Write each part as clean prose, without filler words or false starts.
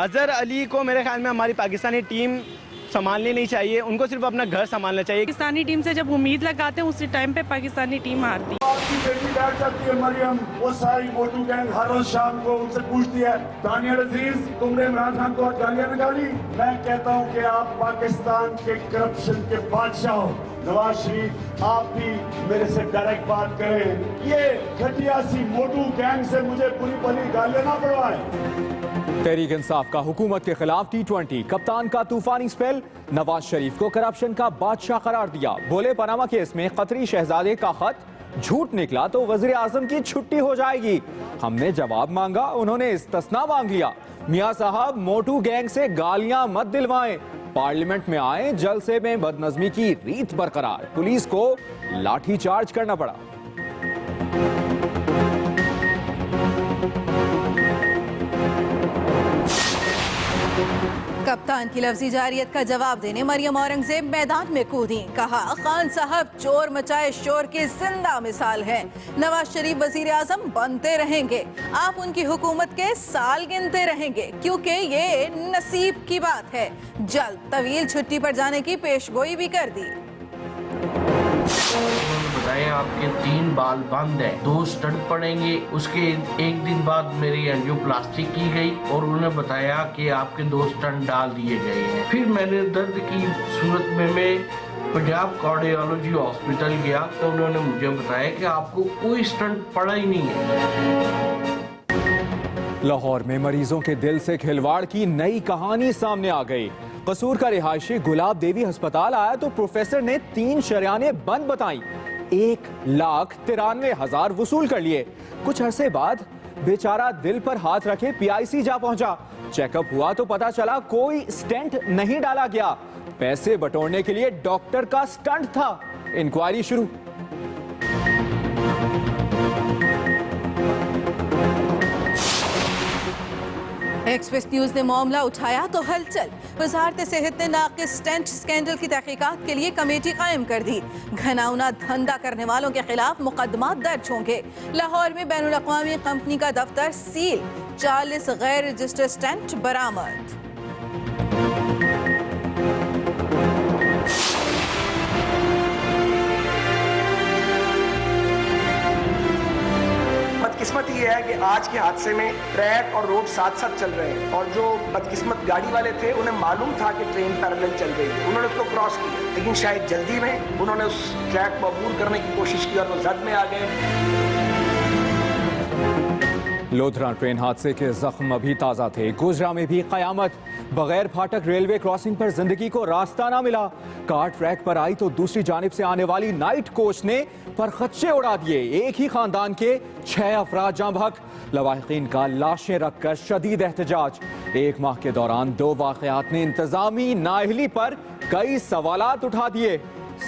अजहर अली को मेरे ख्याल में हमारी पाकिस्तानी टीम संभालनी नहीं चाहिए, उनको सिर्फ अपना घर संभालना चाहिए। पाकिस्तानी टीम से जब उम्मीद लगाते हैं उसी टाइम पे पाकिस्तानी टीम हारती है। आपकी बेटी बैठ जाती है मरियम, वो सारी मोटू गैंग हर रोज शाम को उनसे पूछती है दानिया अजीज तुमने इमरान खान को गालियां निकाली। मैं कहता हूं कि आप पाकिस्तान के करप्शन के बादशाह हो। नवाज शरीफ आप भी मेरे से डायरेक्ट बात करें, ये घटिया सी मोटू गैंग से मुझे बुरी भली गालियां ना पड़वाएं। तहरीक इंसाफ का हुकूमत के खिलाफ T20 कप्तान का तूफानी स्पेल, नवाज शरीफ को करप्शन का बादशाह करार दिया। बोले पनामा केस में कतरी शहजादे का खत झूठ निकला तो वजीर आजम की छुट्टी हो जाएगी। हमने जवाब मांगा, उन्होंने इस्तिस्ना मांग लिया। मियां साहब मोटू गैंग से गालियां मत दिलवाएं, पार्लियामेंट में आए, जलसे में बदनजमी की रीत बरकरार, पुलिस को लाठीचार्ज करना पड़ा। कप्तान की लफ्जी जारियत का जवाब देने मरियम औरंगजेब मैदान में कूदी। कहा खान साहब चोर मचाए शोर की जिंदा मिसाल हैं। नवाज शरीफ वजीर आजम बनते रहेंगे, आप उनकी हुकूमत के साल गिनते रहेंगे, क्योंकि ये नसीब की बात है। जल्द तवील छुट्टी पर जाने की पेशगोई भी कर दी। आपके 3 बाल बंद है, 2 स्टड पड़ेंगे। उसके एक दिन बाद मेरी एंजियोप्लास्टी की गई और उन्होंने बताया कि आपके 2 स्टंट डाल दिए गए हैं। फिर मैंने दर्द की सूरत में मैं पंजाब कार्डियोलॉजी हॉस्पिटल गया तो उन्होंने मुझे बताया कि आपको कोई स्टंट पड़ा ही नहीं है। लाहौर में मरीजों के दिल से खिलवाड़ की नई कहानी सामने आ गई। कसूर का रिहायशी गुलाब देवी अस्पताल आया तो प्रोफेसर ने 3 शरियाने बंद बताई, 1,93,000 वसूल कर लिए। कुछ अरसे बाद बेचारा दिल पर हाथ रखे PIC जा पहुंचा। चेकअप हुआ तो पता चला कोई स्टेंट नहीं डाला गया, पैसे बटोरने के लिए डॉक्टर का स्टंट था। इंक्वायरी शुरू। एक्सप्रेस न्यूज ने मामला उठाया तो हलचल। वजारत सेहत ने नाकिस स्टेंट स्कैंडल की तहकीकात के लिए कमेटी कायम कर दी। घनाउना धंधा करने वालों के खिलाफ मुकदमा दर्ज होंगे। लाहौर में बैनुल अक़वामी कंपनी का दफ्तर सील, 40 गैर रजिस्टर्ड स्टेंट बरामद। बदकिस्मत ये है कि आज के हादसे में ट्रैक और रोड साथ साथ चल रहे हैं और जो बदकिस्मत गाड़ी वाले थे उन्हें मालूम था कि ट्रेन पैरेलल चल रही है, उन्होंने उसको क्रॉस किया, लेकिन शायद जल्दी में उन्होंने उस ट्रैक को अबूर करने की कोशिश की और वो जद में आ गए। लोधरा ट्रेन हादसे के जख्म अभी ताजा थे। गुजरा में भी कयामत, बगैर फाटक रेलवे क्रॉसिंग पर जिंदगी को रास्ता ना मिला। कार ट्रैक पर आई तो दूसरी जानिब से आने वाली नाइट कोच ने परखच्चे उड़ा दिए। एक ही खानदान के 6 अफराद जाँ बहक, लवाहिकीन का लाशें रखकर शदीद एहतजाज। 1 माह के दौरान 2 वाकयात ने इंतजामी नाअहली पर कई सवालात उठा दिए।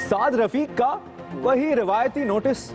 साद रफीक का वही रिवायती नोटिस।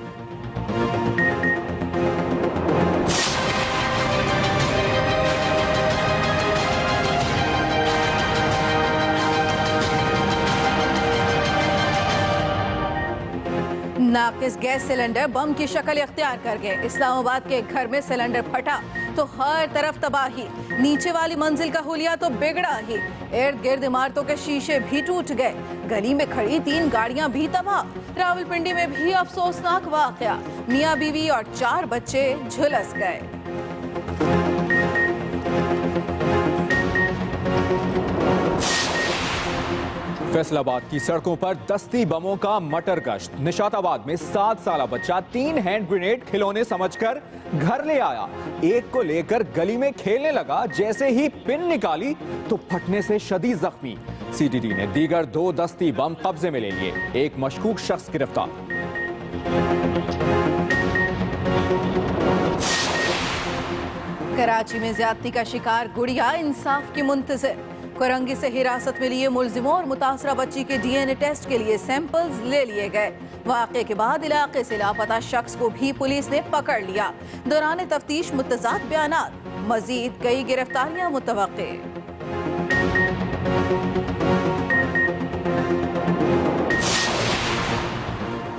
नाकिस गैस सिलेंडर बम की शक्ल इख्तियार कर गए। इस्लामाबाद के एक घर में सिलेंडर फटा तो हर तरफ तबाही, नीचे वाली मंजिल का हुलिया तो बिगड़ा ही, इर्द गिर्द इमारतों के शीशे भी टूट गए। गली में खड़ी 3 गाड़ियां भी तबाह। रावलपिंडी में भी अफसोसनाक वाकया, मियां बीवी और 4 बच्चे झुलस गए। फैसलाबाद की सड़कों पर दस्ती बमों का मटर गश्त। निशाताबाद में 7 साला बच्चा 3 हैंड ग्रेनेड खिलौने समझकर घर ले आया। एक को लेकर गली में खेलने लगा, जैसे ही पिन निकाली तो फटने से शदीद जख्मी। CTD ने दीगर 2 दस्ती बम कब्जे में ले लिए। एक मशकूक शख्स गिरफ्तार। कराची में ज्यादती का शिकार गुड़िया इंसाफ की मुंतजिर। कोरंगी से हिरासत में लिए मुलजिमों और मुतासरा बच्ची के DNA टेस्ट के लिए सैंपल्स ले लिए गए। वाक़े के बाद इलाके से लापता शख्स को भी पुलिस ने पकड़ लिया। दौरान तफ्तीश मुतज़ाद बयानात, मजीद कई गिरफ्तारियां मुतवक्के।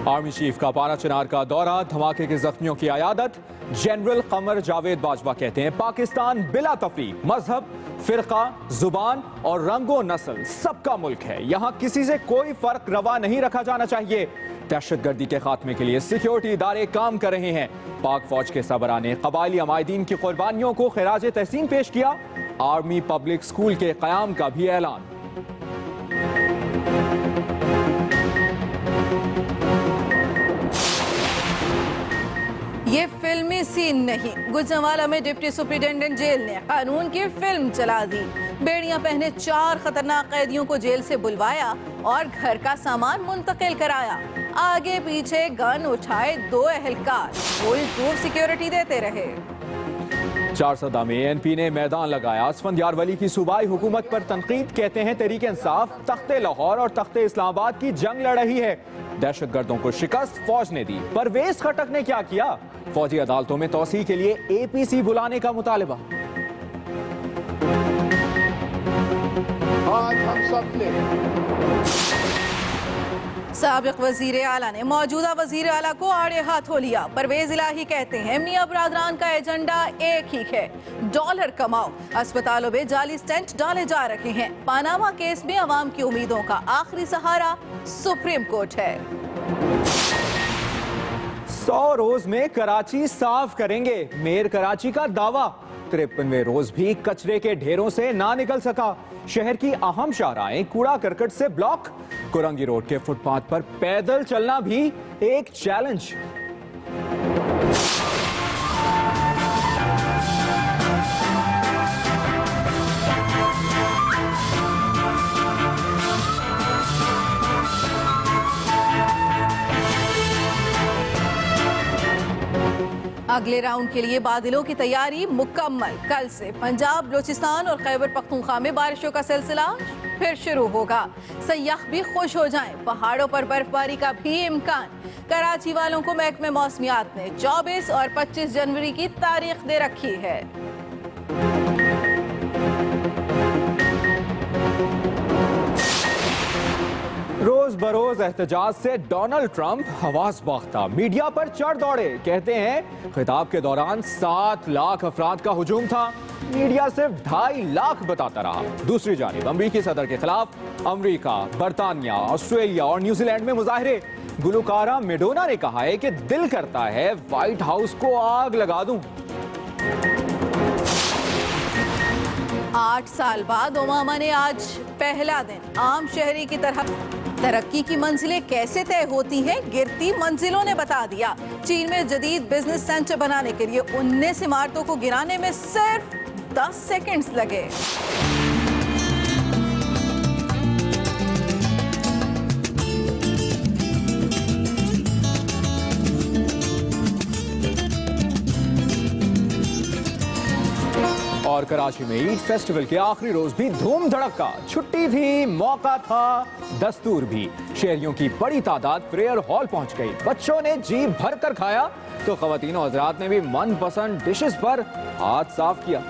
आर्मी चीफ का पारा चिनार का दौरा, धमाके के जख्मियों की अयादत। जनरल कमर जावेद बाजवा कहते हैं पाकिस्तान बिला तफरीक मजहब, फिरका, जुबान और रंगो नस्ल सबका मुल्क है। यहाँ किसी से कोई फर्क रवा नहीं रखा जाना चाहिए। दहशतगर्दी के खात्मे के लिए सिक्योरिटी इदारे काम कर रहे हैं। पाक फौज के सरबराह ने कबायली अमायदीन की कुर्बानियों को खिराज तहसीन पेश किया। आर्मी पब्लिक स्कूल के क़याम का भी ऐलान। ये फिल्मी सीन नहीं, गुजरांवाला में डिप्टी सुपरिटेंडेंट जेल ने कानून की फिल्म चला दी। बेड़ियां पहने 4 खतरनाक कैदियों को जेल से बुलवाया और घर का सामान मुंतकिल कराया। आगे पीछे गन उठाए 2 एहलकार फुल प्रूफ सिक्योरिटी देते रहे। 4 में एनपी ने मैदान लगाया। असफंदियारवली की सूबाई हुकूमत पर तनकीद, कहते हैं तहरीक इंसाफ तख्ते लाहौर और तख्ते इस्लामाबाद की जंग लड़ रही है। दहशतगर्दों को शिकस्त फौज ने दी। परवेज खटक ने क्या किया? फौजी अदालतों में तौसी के लिए एपीसी बुलाने का मुतालबा। आज हम सब ने साबिक वजीर आला ने मौजूदा वजीर आला को आड़े हाथों लिया। परवेज इलाही कहते हैं मियां बरादरान का एजेंडा एक ही है, डॉलर कमाओ। अस्पतालों में जाली स्टेंट डाले जा रहे हैं। पानामा केस में अवाम की उम्मीदों का आखिरी सहारा सुप्रीम कोर्ट है। 100 रोज में कराची साफ करेंगे, मेयर कराची का दावा। 53वें रोज भी कचरे के ढेरों से ना निकल सका। शहर की अहम शाहराहें कूड़ा करकट से ब्लॉक। कुरंगी रोड के फुटपाथ पर पैदल चलना भी एक चैलेंज। अगले राउंड के लिए बादलों की तैयारी मुकम्मल। कल से पंजाब, बलूचिस्तान और खैबर पख्तूनख्वा में बारिशों का सिलसिला फिर शुरू होगा। सयाह भी खुश हो जाएं, पहाड़ों पर बर्फबारी का भी इम्कान। कराची वालों को महकमे मौसमियात ने 24 और 25 जनवरी की तारीख दे रखी है। रोज बरोज एहतजाज से डोनाल्ड ट्रंप हवास बाख्ता, मीडिया पर चढ़ दौड़े। कहते हैं खिताब के दौरान 7 लाख अफराद का हुजूम था, मीडिया सिर्फ 2.5 लाख बताता रहा। दूसरी जानिब अमरीकी सदर के खिलाफ अमरीका, बरतानिया, ऑस्ट्रेलिया और न्यूजीलैंड में मुजाहरे। गुलकारा मेडोना ने कहा है कि दिल करता है व्हाइट हाउस को आग लगा दूं। 8 साल बाद ओबामा ने आज पहला दिन आम शहरी की तरह तरक्की की मंजिलें कैसे तय होती हैं, गिरती मंजिलों ने बता दिया। चीन में जदीद बिजनेस सेंटर बनाने के लिए 19 इमारतों को गिराने में सिर्फ 10 सेकंड्स लगे। और कराची में ईद फेस्टिवल के आखिरी रोज भी धूम धड़का। छुट्टी थी, मौका था, दस्तूर भी। शहरियों की बड़ी तादाद प्रेयर हॉल पहुंच गई। बच्चों ने जी भर कर खाया तो खवातीन और हज़रात ने भी मनपसंद डिशेस पर हाथ साफ किया।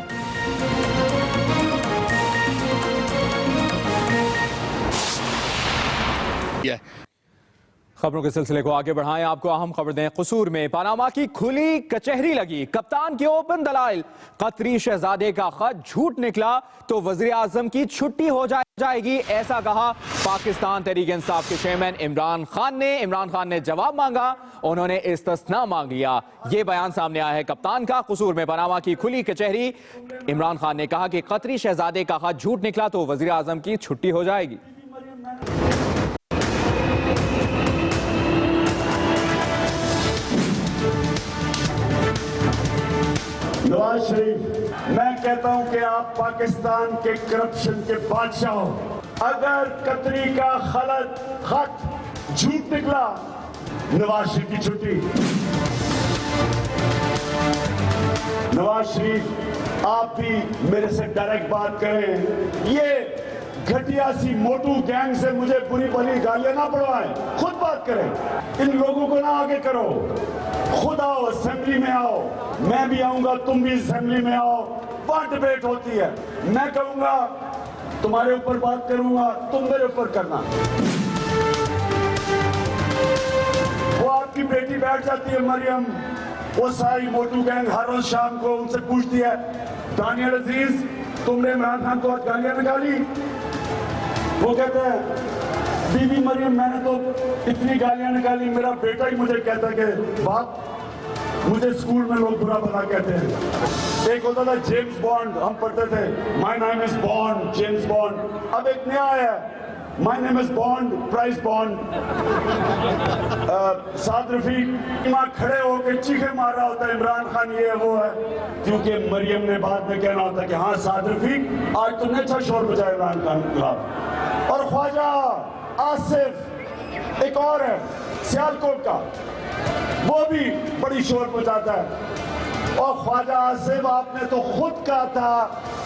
खबरों के सिलसिले को आगे बढ़ाएं, आपको अहम खबर दें। कसूर में पनामा की खुली कचहरी लगी। कप्तान के ओपन दलाइल, कतरी शहजादे का खत झूठ निकला तो वजीर आजम की छुट्टी हो जाएगी, ऐसा कहा पाकिस्तान तहरीक इंसाफ के चेयरमैन इमरान खान ने जवाब मांगा, उन्होंने इस्तिस्ना मांग लिया। ये बयान सामने आया है कप्तान का। कसूर में पनामा की खुली कचहरी, इमरान खान ने कहा कि कतरी शहजादे का खत झूठ निकला तो वजीर आजम की छुट्टी हो जाएगी। नवाज शरीफ, मैं कहता हूं कि आप पाकिस्तान के करप्शन के बादशाह हो। अगर कतरी का खत झूठ निकला, नवाज शरीफ की छुट्टी। नवाज शरीफ, आप भी मेरे से डायरेक्ट बात करें। ये घटिया सी मोटू गैंग से मुझे बुरी भली गालियां ना पड़वाएं, खुद बात करें। इन लोगों को ना आगे करो, खुद आओ, असेंबली में आओ, मैं भी आऊंगा, तुम भी असेंबली में आओ, वहां डिबेट होती है। मैं कहूंगा तुम्हारे ऊपर बात करूंगा, तुम मेरे ऊपर करना। आपकी बेटी बैठ जाती है मरियम, वो सारी मोटू गैंग हर रोज शाम को उनसे पूछती है, दानिया अजीज तुमने इमरान खान को आज गालियां निकाली? वो कहते हैं, बीबी मरियम मैंने तो इतनी गालियां निकाली, मेरा बेटा ही मुझे कहता है कि बाप मुझे स्कूल में लोग बुरा भला कहते हैं। एक होता था जेम्स बॉन्ड, हम पढ़ते थे my name is Bond, James Bond. अब एक नया आया, my name is bond, prize bond. Saad Rafiq वहां खड़े होकर चीखे मार रहा होता है इमरान खान ये है वो है, क्योंकि मरियम ने बाद में कहना होता है कि हाँ साद रफीक आज तुमने अच्छा शोर बजाया इमरान खान के खिलाफ। और ख्वाजा आसिफ एक और है सियालकोट का, वो भी बड़ी शोर मचाता है। और ख्वाजा आसिफ आपने तो खुद कहा था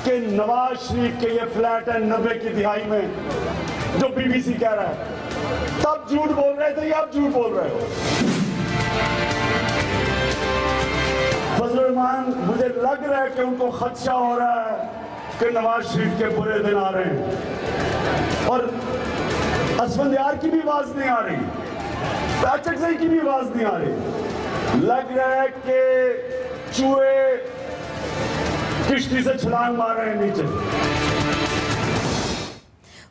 कि नवाज शरीफ के ये फ्लैट है 90 की दिहाई में, जो बीबीसी कह रहा है, तब झूठ बोल रहे थे या अब झूठ बोल रहे हो? फजलुर रहमान मुझे लग रहा है कि उनको खदशा हो रहा है कि नवाज शरीफ के बुरे दिन आ रहे हैं, और असफंदियार की भी आवाज नहीं आ रही, पैचक की भी आवाज नहीं आ रही। लग रहा है कि चूहे किश्ती से छलांग मार रहे हैं नीचे।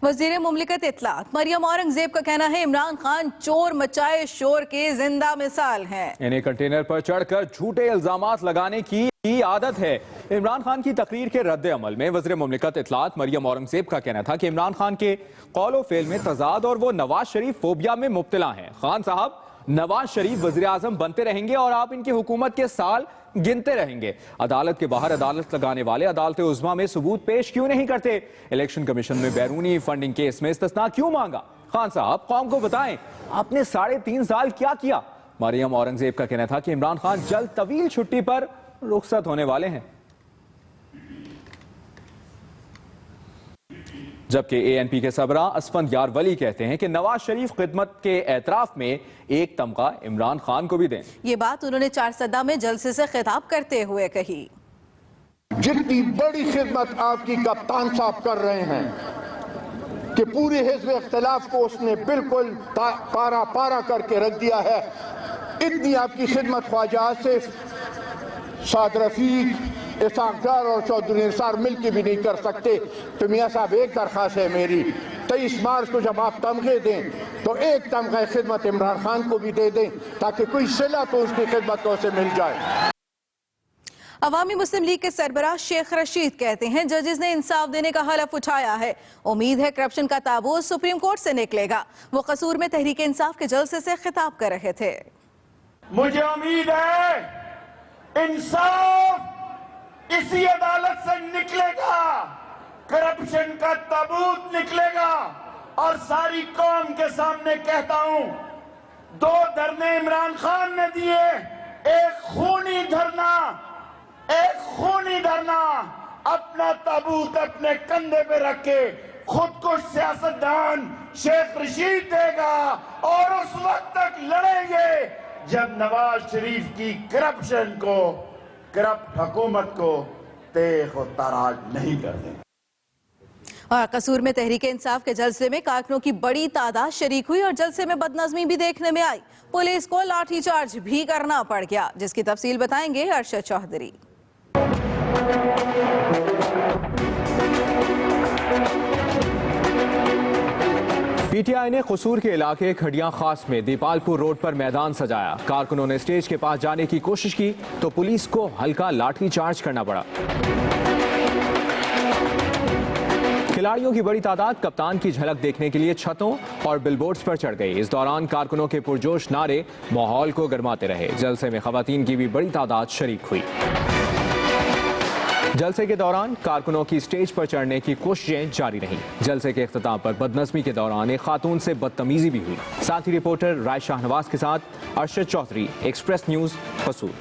वजीर मुमलिकत इत्तलात मरियम औरंगजेब का कहना है इमरान खान चोर मचाए शोर के जिंदा मिसाल हैं। इन्हें कंटेनर पर चढ़कर झूठे इल्जामात लगाने की आदत है। इमरान खान की तकरीर के रद्द अमल में वज़ीर मुमलिकत इत्तलात मरियम औरंगजेब का कहना था कि इमरान खान के कौलो फेल में तजाद और वो नवाज शरीफ फोबिया में मुब्तला हैं। खान साहब नवाज शरीफ वज़ीर आज़म बनते रहेंगे और आप इनकी हुकूमत के साल गिनते रहेंगे। अदालत के बाहर अदालत लगाने वाले अदालत उज़्मा में सबूत पेश क्यों नहीं करते? इलेक्शन कमीशन में बैरूनी फंडिंग केस में इस्तिस्ना क्यों मांगा? खान साहब कौम को बताएं आपने 3.5 साल क्या किया? मरियम औरंगजेब का कहना था कि इमरान खान जल्द तवील छुट्टी पर रुखसत होने वाले हैं, जबकि एएनपी के सबरा असफंदियार वली कहते हैं कि नवाज शरीफ खिदमत के एतराफ में एक तमगा इमरान खान को भी दें। ये बात उन्होंने चारसदा में जलसे से खिताब करते हुए कही। जितनी बड़ी खिदमत आपकी कप्तान साहब कर रहे हैं कि पूरे हिज़्ब इख्तिलाफ को उसने बिल्कुल पारा पारा करके रख दिया है, इतनी आपकी खिदमत ख्वाजा आसिफ, साद रफीक, इसाकदार और चौधरी निसार मिलकर भी नहीं कर सकते। तो मियाँ साहब एक दरख्वास्त है मेरी, 23 मार्च को जब आप तमगे दें तो एक तमगा खिदमत इमरान खान को भी दे दें, ताकि कोई सिला तो उसकी खिदमत को उसे मिल जाए। अवामी मुस्लिम लीग के सरबराह शेख रशीद कहते हैं जजेस ने इंसाफ देने का हलफ उठाया है, उम्मीद है करप्शन का ताबूत सुप्रीम कोर्ट से निकलेगा। वो कसूर में तहरीक इंसाफ के जलसे से खिताब कर रहे थे। मुझे उम्मीद है इंसाफ इसी अदालत से निकलेगा, करप्शन का ताबूत निकलेगा। और सारी कौम के सामने कहता हूं, 2 धरने इमरान खान ने दिए, एक खूनी धरना अपना ताबूत अपने कंधे पे रख के खुद को सियासतदान शेख रशीद देगा, और उस वक्त तक लड़ेंगे जब नवाज शरीफ की करप्शन को, करप्ट हुकूमत को तेख और ताराज नहीं कर देंगे। और कसूर में तहरीक इंसाफ के जलसे में कारकुनों की बड़ी तादाद शरीक हुई और जलसे में बदनज़मी भी देखने में आई। पुलिस को लाठीचार्ज भी करना पड़ गया, जिसकी तफसील बताएंगे अरशद चौधरी। पीटीआई ने कसूर के इलाके खड़ियां खास में दीपालपुर रोड पर मैदान सजाया। कारकुनों ने स्टेज के पास जाने की कोशिश की तो पुलिस को हल्का लाठी चार्ज करना पड़ा। खिलाड़ियों की बड़ी तादाद कप्तान की झलक देखने के लिए छतों और बिलबोर्ड्स पर चढ़ गई। इस दौरान कारकुनों के पुरजोश नारे माहौल को गरमाते रहे। जलसे में खवातीन की भी बड़ी तादाद शरीक हुई। जलसे के दौरान कारकुनों की स्टेज पर चढ़ने की कोशिशें जारी रहीं। जलसे के इख्तिताम पर बदनज़मी के दौरान एक खातून से बदतमीजी भी हुई। साथ ही रिपोर्टर राय शाहनवाज के साथ अरशद चौधरी, एक्सप्रेस न्यूज़, कसूर।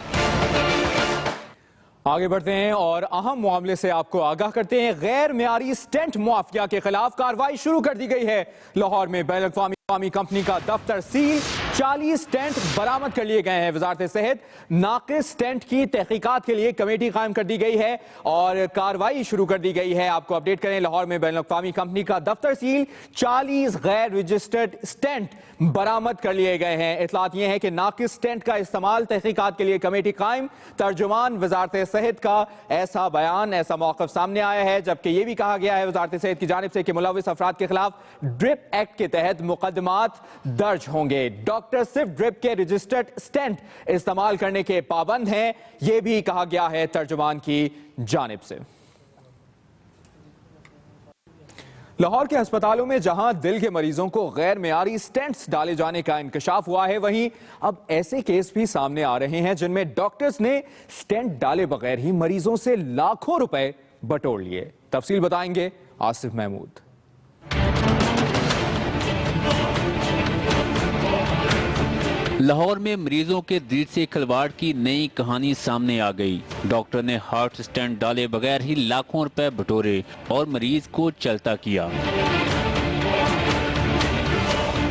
आगे बढ़ते हैं और अहम मामले से आपको आगाह करते हैं। गैर मेयारी स्टेंट माफिया के खिलाफ कार्रवाई शुरू कर दी गई है। लाहौर में बैन अवी कंपनी का दफ्तर सील, 40 स्टेंट बरामद कर लिए गए हैं। वजारत सेहत नाकिस स्टेंट की तहकीकात के लिए कमेटी कायम कर दी गई है और कार्रवाई शुरू कर दी गई है। आपको अपडेट करें, लाहौर में बैनुल-अक़वामी कंपनी का दफ्तर सील, 40 गैर रजिस्टर्ड स्टेंट बरामद कर लिए गए हैं। इतलात यह है कि नाकिस स्टेंट का इस्तेमाल तहकीकात के लिए कमेटी कायम। तर्जुमान वजारत सेहत का ऐसा बयान, ऐसा मौक़िफ़ सामने आया है, जबकि यह भी कहा गया है वजारत सेहत की जानिब से कि मुलव्विस अफराद के खिलाफ ड्रिप एक्ट के तहत मुकदमात दर्ज होंगे। डॉक्टर सिर्फ ड्रिप के रजिस्टर्ड स्टेंट इस्तेमाल करने के पाबंद हैं, यह भी कहा गया है तर्जुमान की जानिब से। लाहौर के अस्पतालों में जहां दिल के मरीजों को गैर मियारी स्टेंट्स डाले जाने का इंकशाफ हुआ है, वहीं अब ऐसे केस भी सामने आ रहे हैं जिनमें डॉक्टर्स ने स्टेंट डाले बगैर ही मरीजों से लाखों रुपए बटोर लिए। तफसील बताएंगे आसिफ महमूद। लाहौर में मरीजों के दिल से खिलवाड़ की नई कहानी सामने आ गई। डॉक्टर ने हार्ट स्टेंट डाले बगैर ही लाखों रुपए बटोरे और मरीज को चलता किया।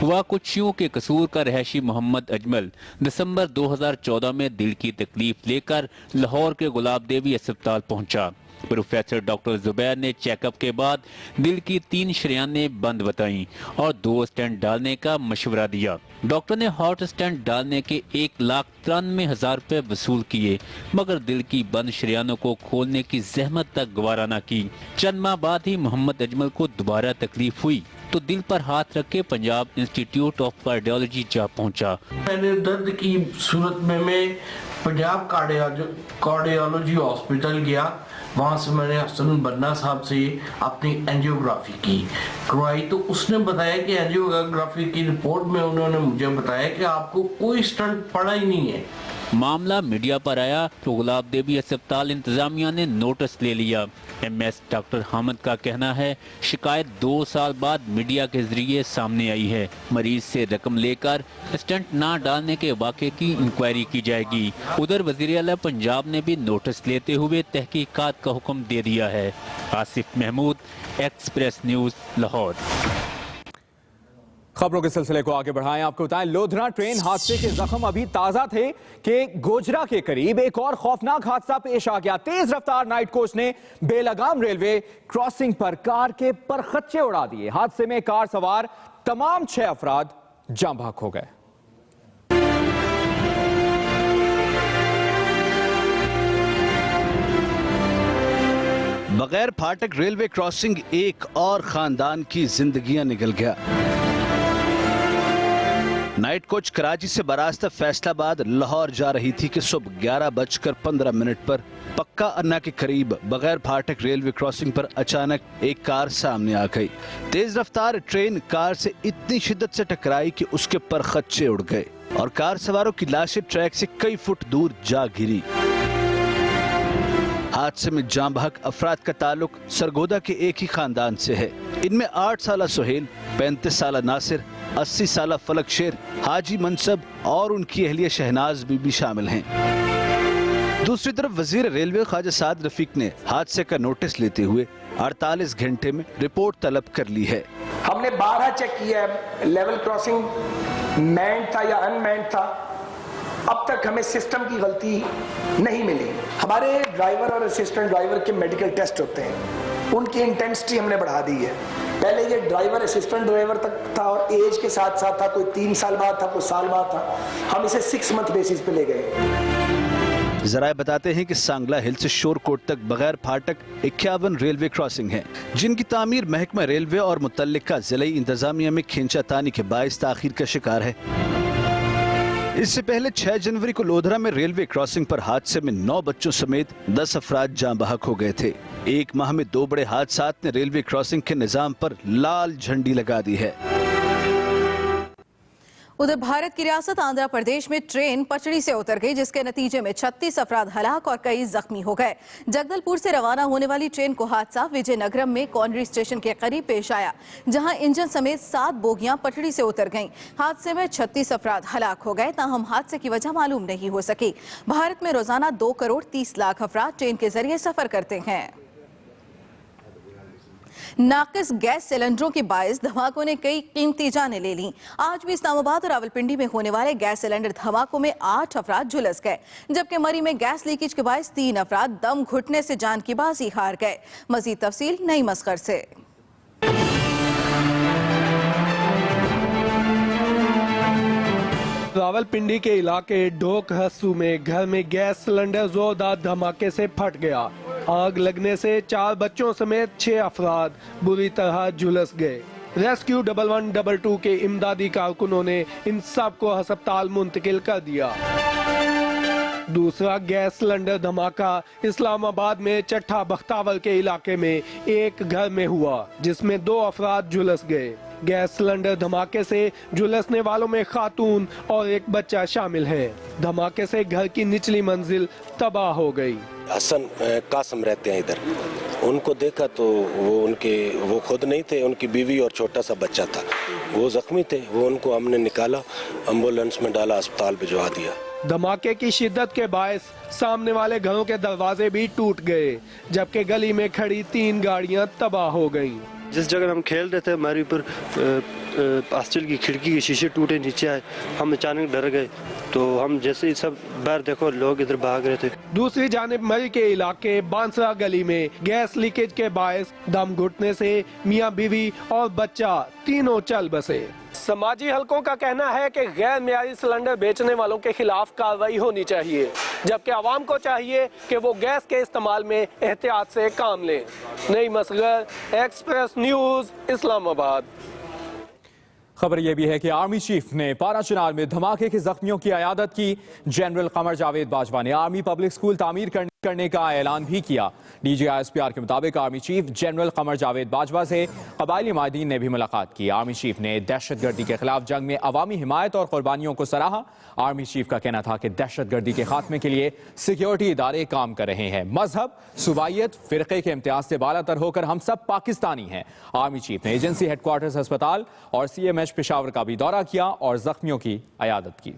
हुआ कुछ यूं के कसूर का रहायशी मोहम्मद अजमल दिसंबर 2014 में दिल की तकलीफ लेकर लाहौर के गुलाब देवी अस्पताल पहुंचा। प्रोफेसर डॉक्टर जुबैर ने चेकअप के बाद दिल की 3 शरियानें बंद बताईं और 2 स्टेंट डालने का मशवरा दिया। डॉक्टर ने हार्ट स्टेंट डालने के 1,93,000 रुपए वसूल किए, मगर दिल की बंद शरियानों को खोलने की जहमत तक गवारा न की। चंद माह बाद ही मोहम्मद अजमल को दोबारा तकलीफ हुई तो दिल पर हाथ रख के पंजाब इंस्टीट्यूट ऑफ कार्डियोलॉजी जा पहुंचा। मैंने दर्द की सूरत में मैं पंजाब कार्डियोलॉजी हॉस्पिटल गया। वहाँ से मैंने हसन बन्ना साहब से अपनी एंजियोग्राफी करवाई तो उसने बताया कि एंजियोग्राफी की रिपोर्ट में उन्होंने मुझे बताया कि आपको कोई स्टंट पड़ा ही नहीं है। मामला मीडिया पर आया तो गुलाब देवी अस्पताल इंतजामिया ने नोटिस ले लिया। MS डॉक्टर हामिद का कहना है शिकायत 2 साल बाद मीडिया के जरिए सामने आई है। मरीज से रकम लेकर स्टंट ना डालने के वाक़े की इंक्वायरी की जाएगी। उधर वज़ीर आला पंजाब ने भी नोटिस लेते हुए तहकीकात का हुक्म दे दिया है। Asif Mahmood, Express News, Lahore. खबरों के सिलसिले को आगे बढ़ाएं, आपको बताएं लोधरा ट्रेन हादसे के जख्म अभी ताजा थे कि गोजरा के करीब एक और खौफनाक हादसा पेश आ गया। तेज रफ्तार नाइट कोच ने बेलगाम रेलवे क्रॉसिंग पर कार के परखच्चे उड़ा दिए। हादसे में कार सवार तमाम 6 अफराद जाँ बहक हो गए। बगैर फाटक रेलवे क्रॉसिंग एक और खानदान की जिंदगियां निकल गया। नाइट कोच कराची से बरास्ता फैसलाबाद लाहौर जा रही थी कि सुबह 11:15 पर पक्का अन्ना के करीब बगैर फाटक रेलवे क्रॉसिंग पर अचानक एक कार सामने आ गई। तेज रफ्तार ट्रेन कार से इतनी शिद्दत से टकराई कि उसके परखच्चे उड़ गए और कार सवारों की लाशें ट्रैक से कई फुट दूर जा गिरी। हादसे में जाँ बहक अफराद का ताल्लुक सरगोदा के एक ही खानदान से है। इनमें 8 साला सुहेल, 35 साला नासिर, 80 साला फलक शेर, हाजी मनसब और उनकी अहलिया शहनाज बीबी शामिल हैं। दूसरी तरफ वजीर रेलवे ख्वाजा साद रफीक ने हादसे का नोटिस लेते हुए 48 घंटे में रिपोर्ट तलब कर ली है। हमने 12 चेक किया है, लेवल क्रॉसिंग मैंड था या अनमैंड था। अब तक हमें सिस्टम की गलती नहीं मिली। हमारे ड्राइवर और असिस्टेंट ड्राइवर के मेडिकल टेस्ट होते हैं, उनकी इंटेंसिटी हमने बढ़ा दी है। पहले ये ड्राइवर असिस्टेंट ड्राइवर तक था और एज के साथ साथ था, कोई 3 साल बाद था, कोई साल बाद था। हम इसे 6 मंथ बेसिस पे ले गए। जराए बताते हैं कि सांगला हिल से शोरकोट तक बगैर फाटक 51 रेलवे क्रॉसिंग हैं, जिनकी तामीर महकमा रेलवे और मुतल्लिका जिले इंतजामिया में खींचातानी के बाइस ताखीर का शिकार है। इससे पहले 6 जनवरी को लोधरा में रेलवे क्रॉसिंग पर हादसे में 9 बच्चों समेत 10 अफराद जाँ बहक हो गए थे। एक माह में 2 बड़े हादसात ने रेलवे क्रॉसिंग के निजाम पर लाल झंडी लगा दी है। उधर भारत की रियासत आंध्र प्रदेश में ट्रेन पटरी से उतर गई, जिसके नतीजे में 36 अफराद हलाक और कई जख्मी हो गए। जगदलपुर से रवाना होने वाली ट्रेन को हादसा विजयनगरम में कॉन्ड्री स्टेशन के करीब पेश आया, जहां इंजन समेत 7 बोगियां पटरी से उतर गईं। हादसे में 36 अफराद हलाक हो गए, ताहम हादसे की वजह मालूम नहीं हो सकी। भारत में रोजाना 2 करोड़ 30 लाख अफराद ट्रेन के जरिए सफर करते हैं। नाकिस गैस सिलेंडरों के बायस धमाकों ने कई कीमती जानें ले लीं। आज भी इस्लामाबाद और रावलपिंडी में होने वाले गैस सिलेंडर धमाकों में 8 अफराद झुलस गए, जबकि मरी में गैस लीकेज के बायस 3 अफराद दम घुटने से जान की बाजी हार गए। मजीद तफसील नईम असगर से। रावलपिंडी के इलाके ढोक हस्सू में घर में गैस सिलेंडर जोरदार धमाके से फट गया। आग लगने से 4 बच्चों समेत 6 अफराद बुरी तरह झुलस गए। रेस्क्यू 1112 के इमदादी कारकुनों ने इन सब को अस्पताल मुंतकिल कर दिया। दूसरा गैस सिलेंडर धमाका इस्लामाबाद में चट्ठा बख्तावर के इलाके में एक घर में हुआ, जिसमें 2 अफराद झुलस गए। गैस सिलेंडर धमाके से झुलसने वालों में खातून और एक बच्चा शामिल है। धमाके से घर की निचली मंजिल तबाह हो गई। हसन कासम रहते हैं इधर, उनको देखा तो वो खुद नहीं थे, उनकी बीवी और छोटा सा बच्चा था, वो जख्मी थे। वो उनको हमने निकाला, एम्बुलेंस में डाला, अस्पताल भिजवा दिया। धमाके की शिद्दत के बायस सामने वाले घरों के दरवाजे भी टूट गए, जबकि गली में खड़ी 3 गाड़ियां तबाह हो गईं। जिस जगह हम खेल रहे थे हमारे ऊपर हॉस्टल की खिड़की के शीशे टूटे, नीचे आए, हम अचानक डर गए, तो हम जैसे ही सब बाहर देखो लोग इधर भाग रहे थे। दूसरी जानिब मरी के इलाके बांसरा गली में गैस लीकेज के बायस दम घुटने से मियां बीवी और बच्चा तीनों चल बसे। समाजी हलकों का कहना है कि गैर मियारी सिलेंडर बेचने वालों के खिलाफ कार्रवाई होनी चाहिए, जबकि आवाम को चाहिए कि वो गैस के इस्तेमाल में एहतियात से काम लें। Naeem Asghar, Express News, Islamabad. खबर यह भी है कि आर्मी चीफ ने पारा चिनार में धमाके के जख्मियों की अयादत की। जनरल कमर जावेद बाजवा ने आर्मी पब्लिक स्कूल तामीर करने का ऐलान भी किया। DGISPR के मुताबिक army chief general Qamar Javed Bajwa से कबायली माहिदीन ने भी मुलाकात की। आर्मी चीफ ने दहशतगर्दी के खिलाफ जंग में अवामी हिमायत और कुर्बानियों को सराहा। आर्मी चीफ का कहना था कि दहशतगर्दी के खात्मे के लिए सिक्योरिटी इदारे काम कर रहे हैं। मजहब, सूबाइयत, फिरके के इम्तियाज से बालातर होकर हम सब पाकिस्तानी हैं। आर्मी चीफ ने एजेंसी हेडक्वार्टर्स अस्पताल और CMH पेशावर का भी दौरा किया और जख्मियों की अयादत की।